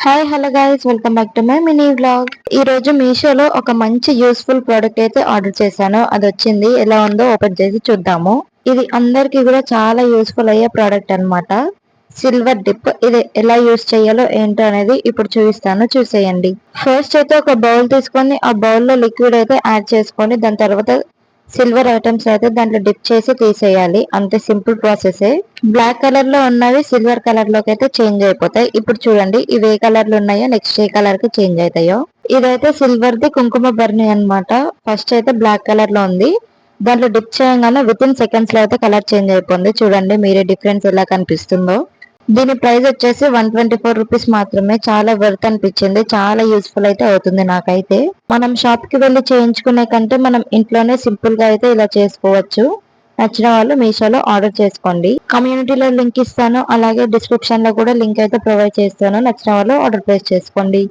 Hi hello guys, welcome back to my mini vlog. ఈ రోజు మీషోలో ఒక మంచి యూస్ఫుల్ ప్రోడక్ట్ అయితే ఆర్డర్ చేశాను. అది వచ్చింది, ఎలా ఉందో ఓపెన్ చేసి చూద్దాము. ఇది అందరికి కూడా చాలా యూస్ఫుల్ అయ్యే ప్రోడక్ట్ అన్నమాట. Silver dip. ఇది ఎలా యూస్ చేయాలో ఏంటో అనేది ఇప్పుడు చూపిస్తాను, చూసేయండి. ఫస్ట్ అయితే ఒక బౌల్ తీసుకొని ఆ బౌల్ లో లిక్విడ్ అయితే యాడ్ చేసుకొని దాని తర్వాత సిల్వర్ ఐటమ్స్ అయితే దాంట్లో డిప్ చేసి తీసేయాలి. అంతే, సింపుల్ ప్రాసెస్. బ్లాక్ కలర్ లో ఉన్నవి సిల్వర్ కలర్ లోకి అయితే చేంజ్ అయిపోతాయి. ఇప్పుడు చూడండి ఇవి ఏ కలర్ లో ఉన్నాయో నెక్స్ట్ ఏ కలర్ కి చేంజ్ అవుతాయో. ఇదైతే సిల్వర్ ది కుంకుమ బర్ని అన్నమాట. ఫస్ట్ అయితే బ్లాక్ కలర్ లో ఉంది, దాంట్లో డిప్ చేయగానే విత్ ఇన్ సెకండ్స్ లో అయితే కలర్ చేంజ్ అయిపోయింది. చూడండి మీరే డిఫరెన్స్ ఎలా కనిపిస్తుందో. దీని ప్రైస్ వచ్చేసి 124 రూపీస్ మాత్రమే. చాలా వర్త్ అనిపించింది, చాలా యూస్ఫుల్ అయితే అవుతుంది నాకైతే. మనం షాప్ కి వెళ్ళి చేయించుకునే కంటే మనం ఇంట్లోనే సింపుల్ గా అయితే ఇలా చేసుకోవచ్చు. నచ్చిన వాళ్ళు మీషోలో ఆర్డర్ చేసుకోండి. కమ్యూనిటీలో లింక్ ఇస్తాను, అలాగే డిస్క్రిప్షన్ లో కూడా లింక్ అయితే ప్రొవైడ్ చేస్తాను. నచ్చిన వాళ్ళు ఆర్డర్ ప్లేస్ చేసుకోండి.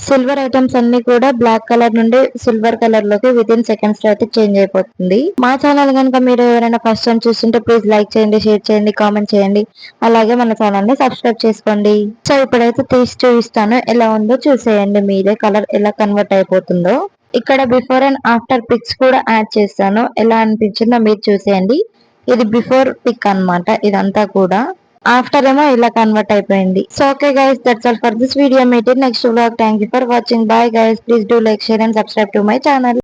సిల్వర్ ఐటమ్స్ అన్ని కూడా బ్లాక్ కలర్ నుండి సిల్వర్ కలర్ లోకి విత్ ఇన్ సెకండ్స్ లో అయితే చేంజ్ అయిపోతుంది. మా ఛానల్ కనుక మీరు ఎవరైనా ఫస్ట్ టైం చూస్తుంటే ప్లీజ్ లైక్ చేయండి, షేర్ చేయండి, కామెంట్ చేయండి. అలాగే మన ఛానల్ ని సబ్స్క్రైబ్ చేసుకోండి. సో ఇప్పుడైతే తీసి చూపిస్తాను, ఎలా ఉందో చూసేయండి మీరే, కలర్ ఎలా కన్వర్ట్ అయిపోతుందో. ఇక్కడ బిఫోర్ అండ్ ఆఫ్టర్ పిక్స్ కూడా యాడ్ చేస్తాను, ఎలా అనిపించిందో మీరు చూసేయండి. ఇది బిఫోర్ పిక్ అన్నమాట ఇదంతా కూడా. ఆఫ్టర్ ఏమో ఇలా కన్వర్ట్ అయిపోయింది. So okay guys, that's all for this video. Meet in next vlog. Thank you for watching. Bye guys, please do like, share and subscribe to my channel.